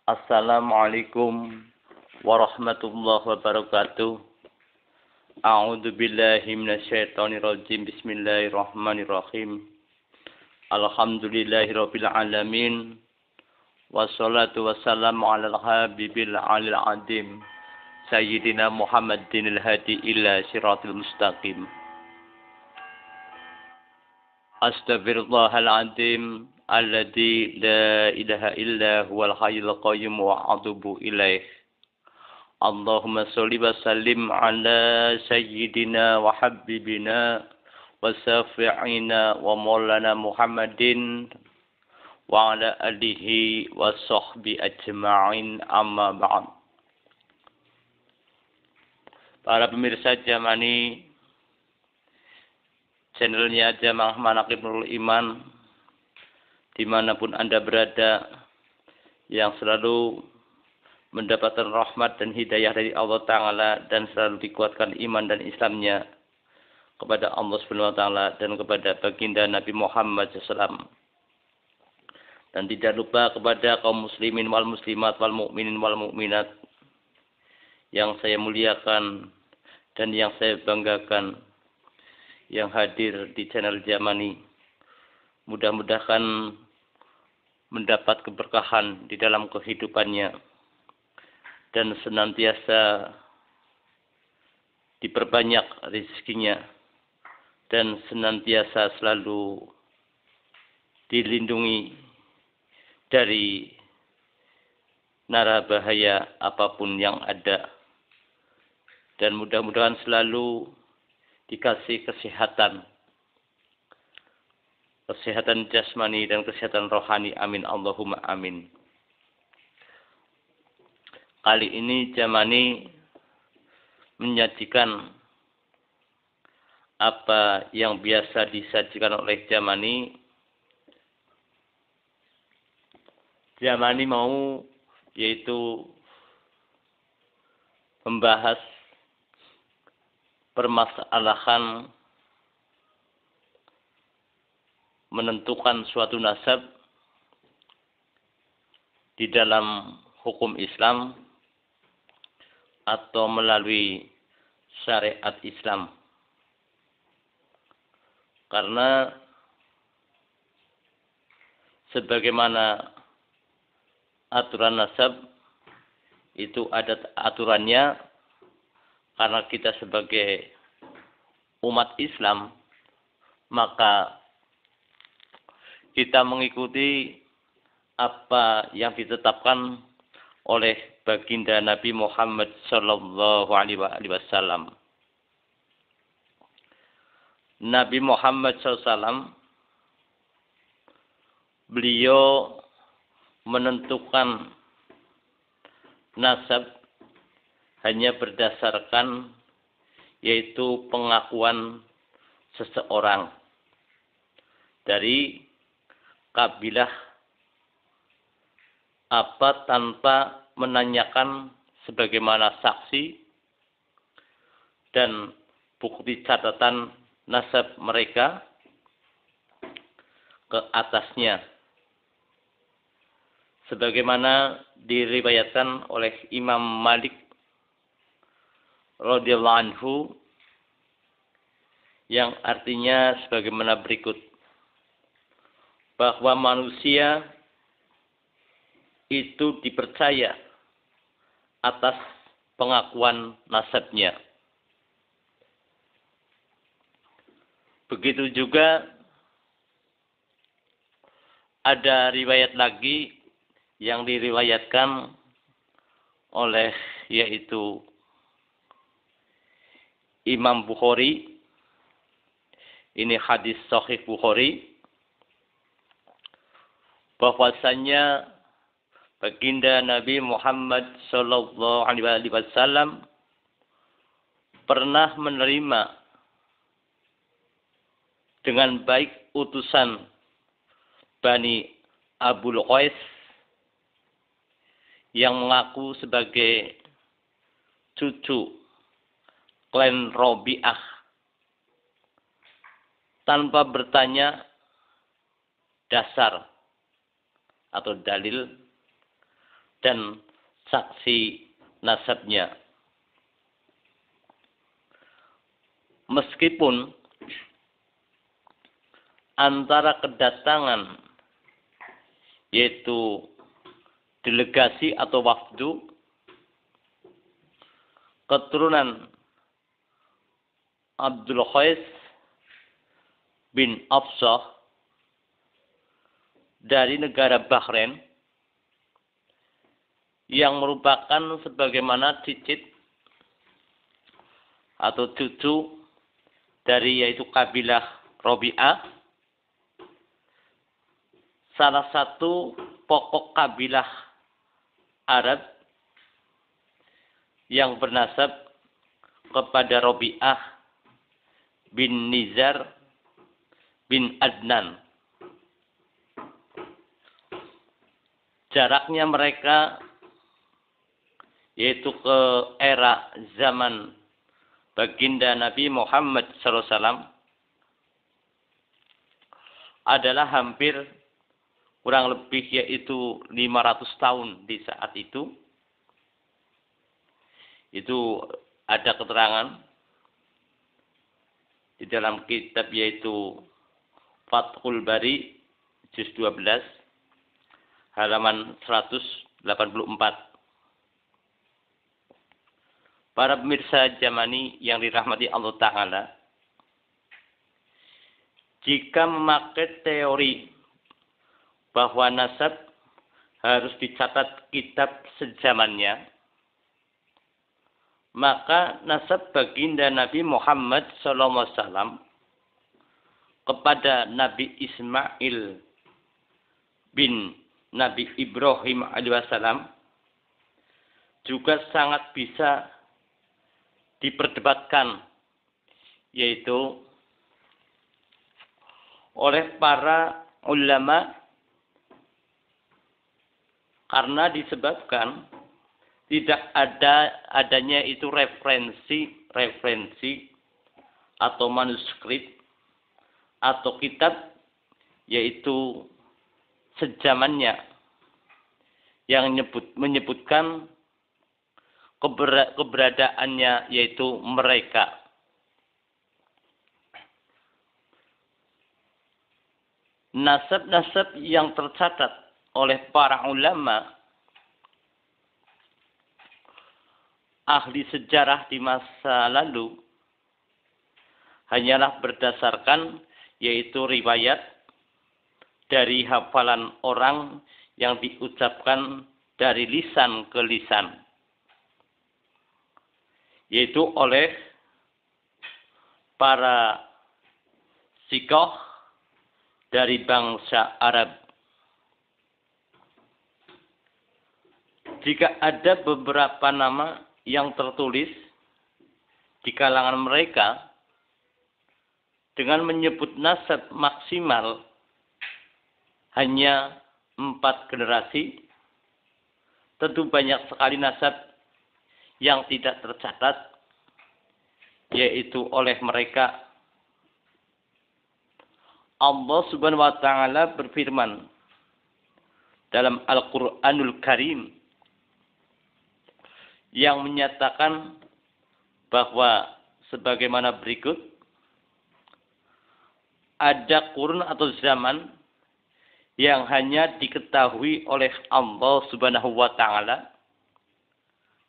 Assalamualaikum warahmatullahi wabarakatuh. A'udzu billahi minasyaitonir rajim. Bismillahirrahmanirrahim. Alhamdulillahirabbil alamin. Wassalatu wassalamu alal habibil alil adim. Sayyidina Muhammadinil hadi ila siratil mustaqim. Astaghfirullahal azim alladzi la ilaha illa huwal hayyul qayyum wa atubu ilaih. Allahumma sholli wa sallim ala sayyidina wa habibina wa syafi'ina wa maulana Muhammadin wa ala alihi wa sahbi ajma'in, amma ba'd. Para pemirsa Jamani, channelnya Jamaah Manaqib Nurul Iman, dimanapun Anda berada, yang selalu mendapatkan rahmat dan hidayah dari Allah Ta'ala dan selalu dikuatkan iman dan Islamnya kepada Allah Subhanahu Wa Ta'ala dan kepada baginda Nabi Muhammad SAW. Dan tidak lupa kepada kaum muslimin wal muslimat wal mu'minin wal mu'minat yang saya muliakan dan yang saya banggakan, yang hadir di channel Jamani. Mudah-mudahan mendapat keberkahan di dalam kehidupannya dan senantiasa diperbanyak rezekinya dan senantiasa selalu dilindungi dari mara bahaya apapun yang ada, dan mudah-mudahan selalu dikasih kesehatan jasmani dan kesehatan rohani. Amin Allahumma amin. Kali ini Jamani menyajikan apa yang biasa disajikan oleh Jamani. Jamani mau yaitu membahas permasalahan menentukan suatu nasab di dalam hukum Islam atau melalui syariat Islam. Karena sebagaimana aturan nasab itu ada aturannya, karena kita sebagai umat Islam maka kita mengikuti apa yang ditetapkan oleh baginda Nabi Muhammad sallallahu alaihi wasallam. Nabi Muhammad SAW, beliau menentukan nasab hanya berdasarkan yaitu pengakuan seseorang dari kabilah apa tanpa menanyakan sebagaimana saksi dan bukti catatan nasab mereka ke atasnya. Sebagaimana diriwayatkan oleh Imam Malik radhiyallahu anhu, yang artinya sebagaimana berikut, bahwa manusia itu dipercaya atas pengakuan nasabnya. Begitu juga ada riwayat lagi yang diriwayatkan oleh yaitu Imam Bukhari. Ini hadis sahih Bukhari, bahwasanya baginda Nabi Muhammad sallallahu alaihi wasallam pernah menerima dengan baik utusan Bani Abul Qais yang mengaku sebagai cucu klan Robi'ah tanpa bertanya dasar atau dalil dan saksi nasabnya. Meskipun antara kedatangan yaitu delegasi atau wafdu keturunan Abdul Qais bin Afsah dari negara Bahrain yang merupakan sebagaimana cicit atau cucu dari yaitu kabilah Robi'ah, salah satu pokok kabilah Arab yang bernasab kepada Robi'ah bin Nizar bin Adnan. Jaraknya mereka yaitu ke era zaman baginda Nabi Muhammad SAW adalah hampir kurang lebih yaitu 500 tahun di saat itu. Itu ada keterangan di dalam kitab yaitu Fathul Bari juz 12 halaman 184. Para pemirsa Jamani yang dirahmati Allah Ta'ala, jika memakai teori bahwa nasab harus dicatat kitab sezamannya, maka nasab baginda Nabi Muhammad SAW kepada Nabi Ismail bin Nabi Ibrahim alaihissalam juga sangat bisa diperdebatkan, yaitu oleh para ulama karena disebabkan tidak adanya itu referensi atau manuskrip atau kitab yaitu sejamannya yang menyebutkan keberadaannya yaitu mereka. Nasab-nasab yang tercatat oleh para ulama ahli sejarah di masa lalu hanyalah berdasarkan yaitu riwayat dari hafalan orang yang diucapkan dari lisan ke lisan, yaitu oleh para sikoh dari bangsa Arab. Jika ada beberapa nama yang tertulis di kalangan mereka dengan menyebut nasab maksimal hanya 4 generasi, tentu banyak sekali nasab yang tidak tercatat, yaitu oleh mereka. Allah Subhanahu wa Ta'ala berfirman dalam Al-Quranul Karim yang menyatakan bahwa sebagaimana berikut, ada kurun atau zaman yang hanya diketahui oleh Allah Subhanahu wa Ta'ala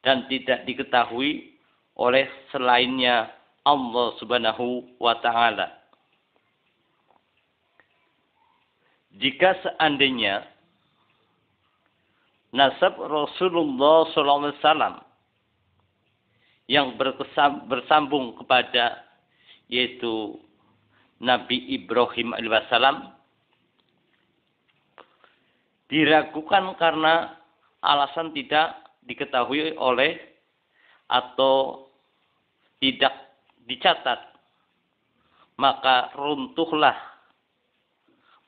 dan tidak diketahui oleh selainnya Allah Subhanahu wa Ta'ala. Jika seandainya nasab Rasulullah SAW yang bersambung kepada yaitu Nabi Ibrahim alaihissalam diragukan karena alasan tidak diketahui oleh atau tidak dicatat, maka runtuhlah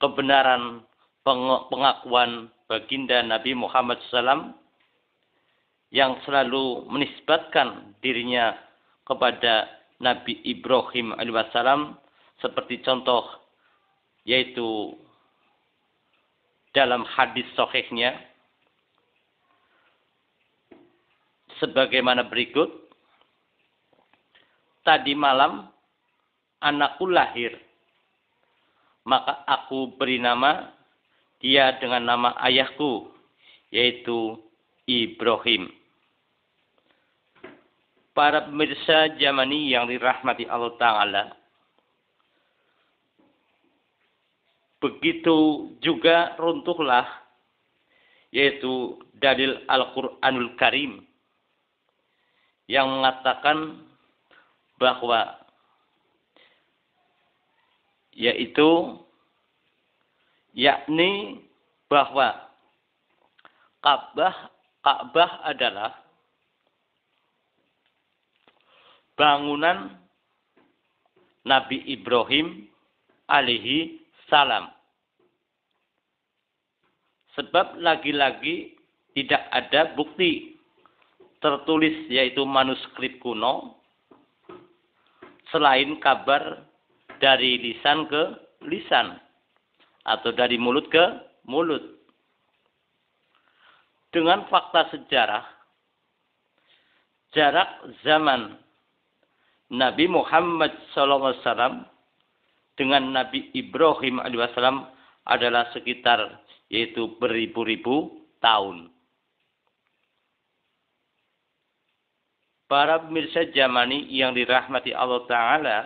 kebenaran pengakuan baginda Nabi Muhammad SAW yang selalu menisbatkan dirinya kepada Nabi Ibrahim alaihissalam, seperti contoh yaitu dalam hadis sahihnya sebagaimana berikut. Tadi malam anakku lahir, maka aku beri nama dia dengan nama ayahku, yaitu Ibrahim. Para pemirsa Jamani yang dirahmati Allah Ta'ala, begitu juga runtuhlah, yaitu dalil Al-Quranul Karim yang mengatakan bahwa yakni bahwa Ka'bah adalah bangunan Nabi Ibrahim alaihi salam. Sebab lagi-lagi tidak ada bukti tertulis, yaitu manuskrip kuno, selain kabar dari lisan ke lisan atau dari mulut ke mulut. Dengan fakta sejarah, jarak zaman Nabi Muhammad SAW dengan Nabi Ibrahim alaihissalam adalah sekitar, yaitu beribu-ribu tahun. Para pemirsa Jamani yang dirahmati Allah Ta'ala,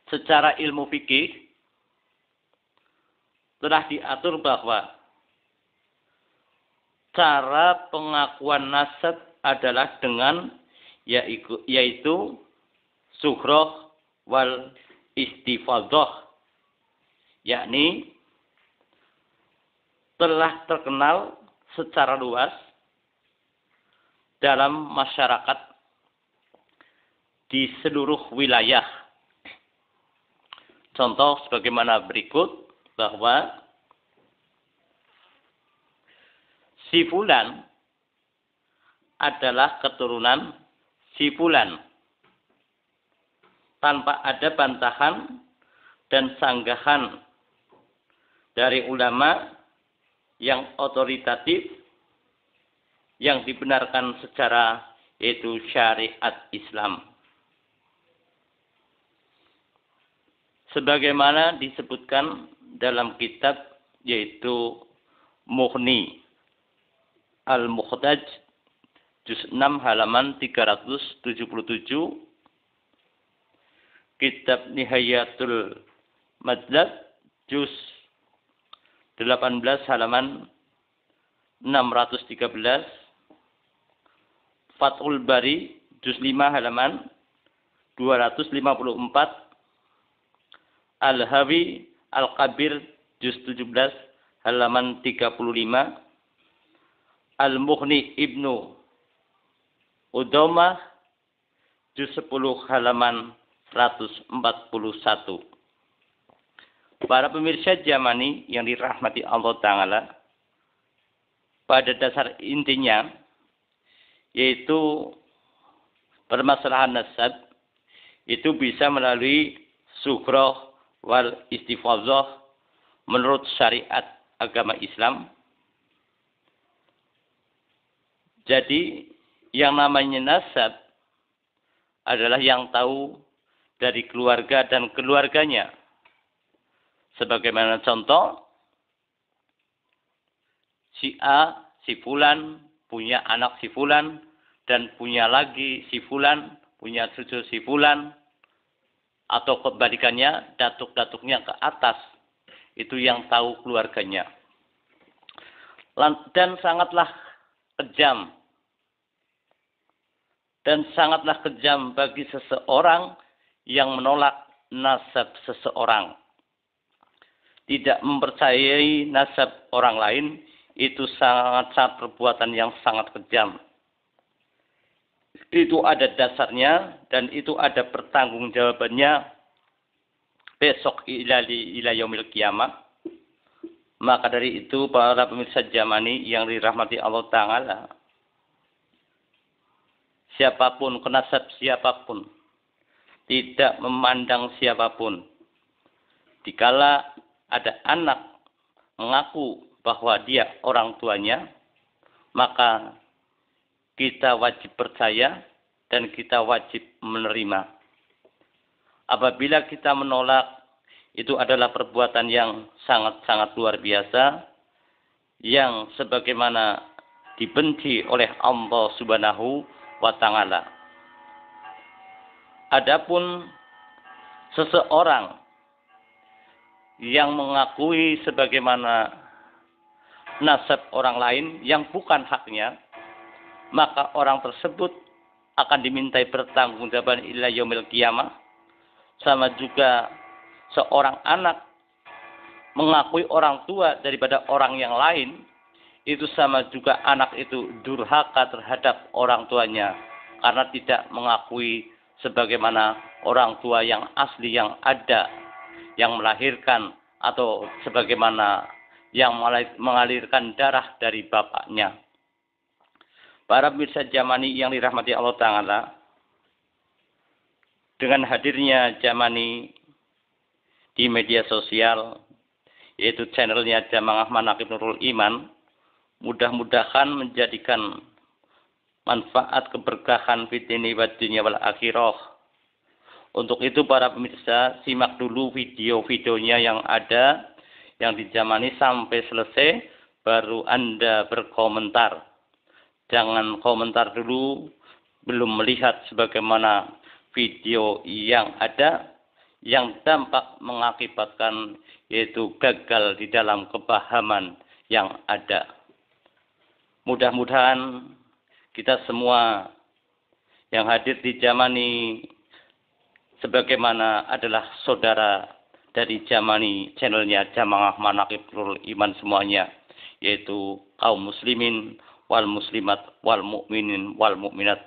secara ilmu fikih telah diatur bahwa cara pengakuan nasab adalah dengan yaitu sughroh wal istifadhah, yakni telah terkenal secara luas dalam masyarakat di seluruh wilayah. Contoh sebagaimana berikut, bahwa si fulan adalah keturunan si fulan, tanpa ada bantahan dan sanggahan dari ulama yang otoritatif yang dibenarkan secara, yaitu syariat Islam. Sebagaimana disebutkan dalam kitab, yaitu Mughni Al-Muhtaj juz 6 halaman 377, kitab Nihayatul Madlab juz 18 halaman 613, Fathul Bari juz 5 halaman 254, Al-Hawi Al-Kabir juz 17 halaman 35, Al-Mughni Ibnu Udomah juz 10 halaman 141. Para pemirsa Jamani yang dirahmati Allah Ta'ala, pada dasar intinya, yaitu permasalahan nasab itu bisa melalui sughroh wal istifadhah menurut syariat agama Islam. Jadi yang namanya nasab adalah yang tahu dari keluarga dan keluarganya. Sebagaimana contoh, si A, si fulan, punya anak si fulan, dan punya lagi si fulan, punya cucu si fulan, atau kebalikannya, datuk-datuknya ke atas. Itu yang tahu keluarganya. Dan sangatlah kejam. Dan sangatlah kejam bagi seseorang yang menolak nasab seseorang. Tidak mempercayai nasab orang lain, itu sangat perbuatan yang sangat kejam. Itu ada dasarnya dan itu ada pertanggungjawabannya besok ila yaumil qiyamah. Maka dari itu para pemirsa Jamani yang dirahmati Allah Ta'ala, siapapun, kenasab siapapun, tidak memandang siapapun, dikala ada anak mengaku bahwa dia orang tuanya, maka kita wajib percaya dan kita wajib menerima. Apabila kita menolak, itu adalah perbuatan yang sangat-sangat luar biasa, yang sebagaimana dibenci oleh Allah Subhanahu wa Ta'ala. Adapun seseorang yang mengakui sebagaimana nasab orang lain yang bukan haknya, maka orang tersebut akan dimintai pertanggungjawaban ila yaumil qiyamah. Sama juga seorang anak mengakui orang tua daripada orang yang lain, itu sama juga anak itu durhaka terhadap orang tuanya karena tidak mengakui sebagaimana orang tua yang asli yang ada, yang melahirkan atau sebagaimana yang mengalirkan darah dari bapaknya. Para pemirsa Jamani yang dirahmati Allah Ta'ala, dengan hadirnya Jamani di media sosial, yaitu channelnya Jamaah Manaqib Nurul Iman, mudah-mudahan menjadikan manfaat keberkahan fitni wa dunya wal akhirah. Untuk itu para pemirsa, simak dulu video-videonya yang ada, yang dijamani sampai selesai, baru Anda berkomentar. Jangan komentar dulu, belum melihat sebagaimana video yang ada, yang dampak mengakibatkan yaitu gagal di dalam kepahaman yang ada. Mudah-mudahan kita semua yang hadir di Jamani sebagaimana adalah saudara dari Jamani, channelnya Jamaah Manaqib Nurul Iman semuanya, yaitu kaum muslimin wal muslimat wal mukminin wal mukminat.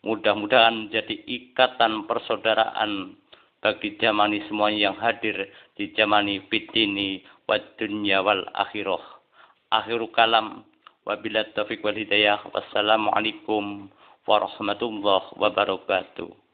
Mudah-mudahan menjadi ikatan persaudaraan bagi Jamani semuanya yang hadir di Jamani fitni wa dunya wal akhirah. Akhirul kalam, wabillahi taufiq wal hidayah. Wassalamualaikum warahmatullahi wabarakatuh.